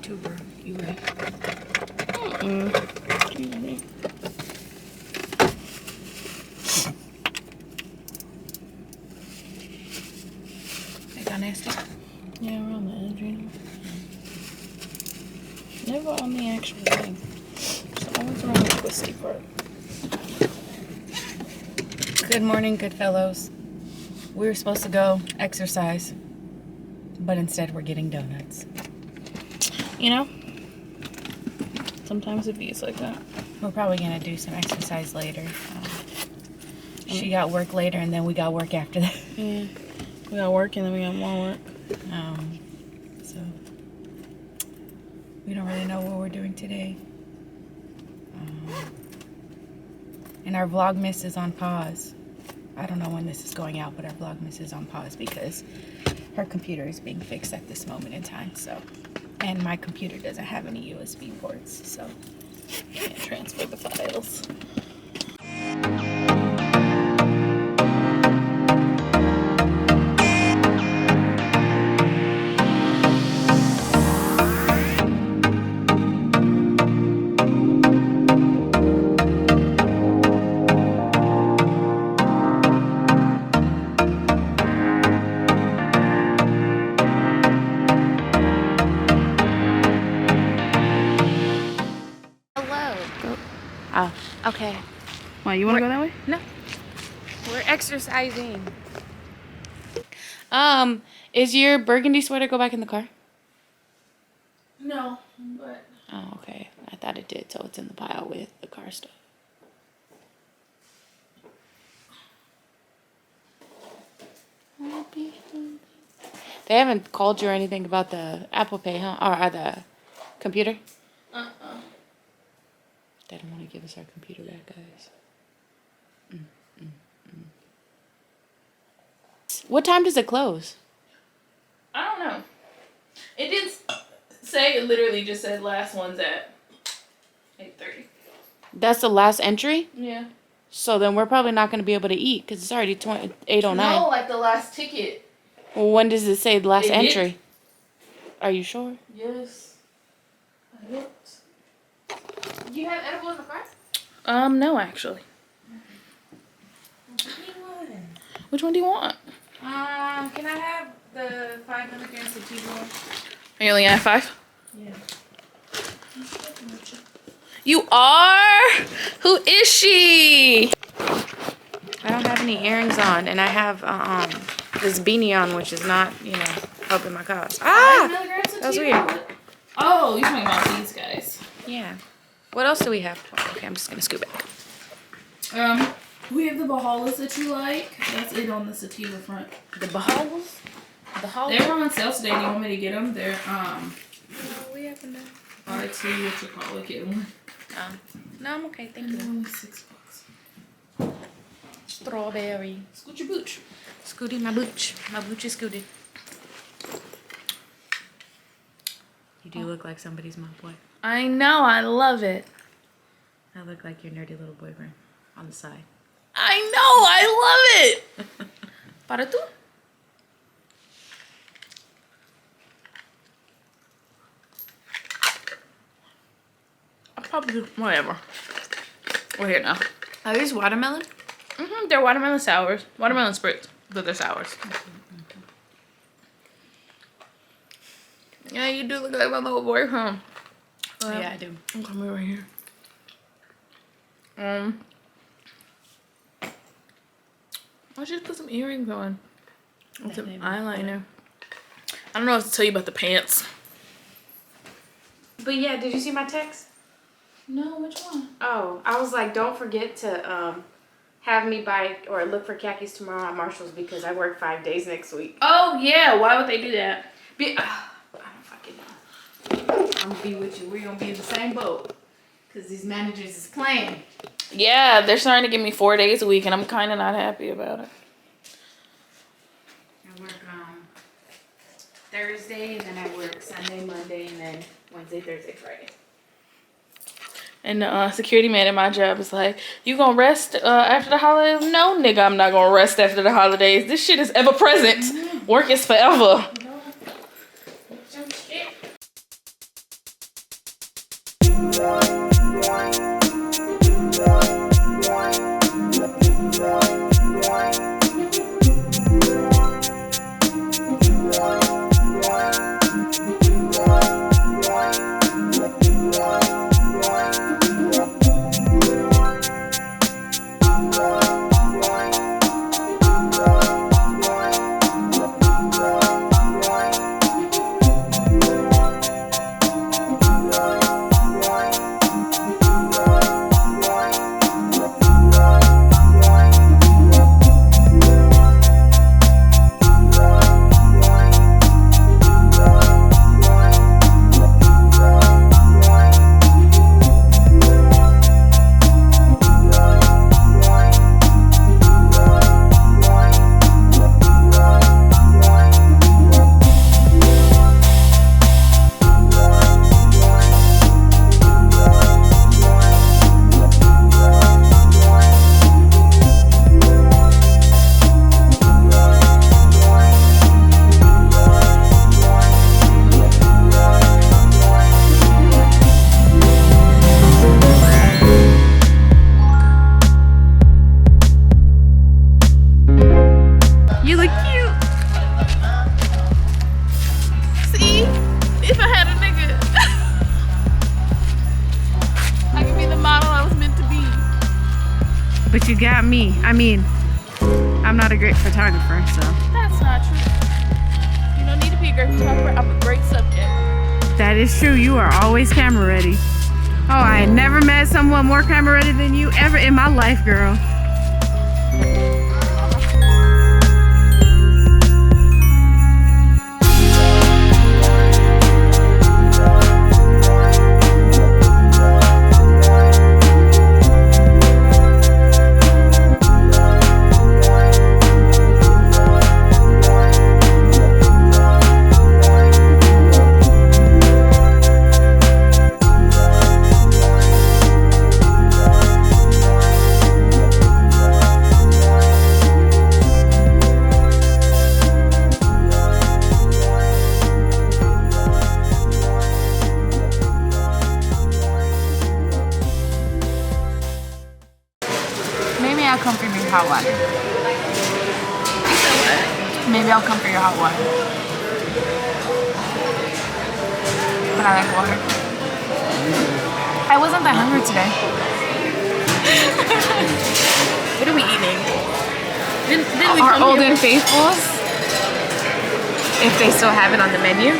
YouTuber. You right? Excuse me. They got nasty. Yeah, we're on the edge, you know. Never on the actual thing. So always around the twisty part. Good morning, good fellows. We were supposed to go exercise, but instead we're getting donuts. You know? Sometimes it feels like that. We're probably gonna do some exercise later. She got work later, and then we got work after that. Yeah. We got work and then we got more work. So we don't really know what we're doing today. And our Vlogmas is on pause. I don't know when this is going out, but our Vlogmas is on pause because her computer is being fixed at this moment in time. So, and my computer doesn't have any USB ports, so Can't transfer the files. oh, okay. Why, you want to go that way? No, we're exercising. Is your burgundy sweater go back in the car? No, but... Oh, okay. I thought it did, so it's in the pile with the car stuff. They haven't called you or anything about the Apple Pay, huh? Or the computer? They don't want to give us our computer back, guys. What time does it close? I don't know. It didn't say, it literally just said last one's at 8:30. That's the last entry? Yeah. So then we're probably not going to be able to eat because it's already 8:09. No, like the last ticket. Well, when does it say the last It entry? did. Are you sure? Yes. I looked. Do you have edible in the car? No, actually. Which one do you want? Can I have the 5 milligrams sativa one? Are you only at 5? Yeah. You are? Who is she? I don't have any earrings on, and I have this beanie on, which is not, helping my cause. Ah! That was weird. Oh, you're talking about these guys. Yeah. What else do we have? Oh, okay, I'm just gonna scoop it. We have the Bahalas that you like. That's it on the sativa front. The Bahalas? They're on sale today. Do you want me to get them? They're No, we haven't done. I'd see what you call it. Get one. No, I'm okay. Thank you. Only $6. Strawberry. Scoot your booch. Scooty, my booch. My booch is scooted. You do look like somebody's mom boy. I know. I love it. I look like your nerdy little boyfriend on the side. I know. I love it. Para tú? I'll probably do whatever. We're here now. Are these watermelon? They're watermelon sours. Watermelon spritz, but they're sours. Yeah, you do look like my little boyfriend. Yeah, I do. I'm coming right here. I should put some earrings on. And some eyeliner. I don't know what to tell you about the pants. But yeah, did you see my text? No, which one? Oh, I was like, don't forget to have me buy or look for khakis tomorrow at Marshall's because I work 5 days next week. Oh, yeah. Why would they do that? I don't fucking know. I'm gonna be with you. We're gonna be in the same boat because these managers is playing. Yeah, they're starting to give me 4 days a week, and I'm kind of not happy about it. I work Thursday, and then I work Sunday, Monday, and then Wednesday, Thursday, Friday. And the security man at my job is like, you gonna rest after the holidays? No, nigga, I'm not gonna rest after the holidays. This shit is ever present. Work is forever. If I had a nigga, I could be the model I was meant to be. But you got me. I mean, I'm not a great photographer, so. That's not true. You don't need to be a great photographer. I'm a great subject. That is true. You are always camera ready. Oh, I had never met someone more camera ready than you ever in my life, girl. I'll come for your hot water. You said what? Maybe I'll come for your hot water. But I like water. I wasn't that hungry today. What are we eating? Didn't we Our come Old here and Faithfuls. If they still have it on the menu.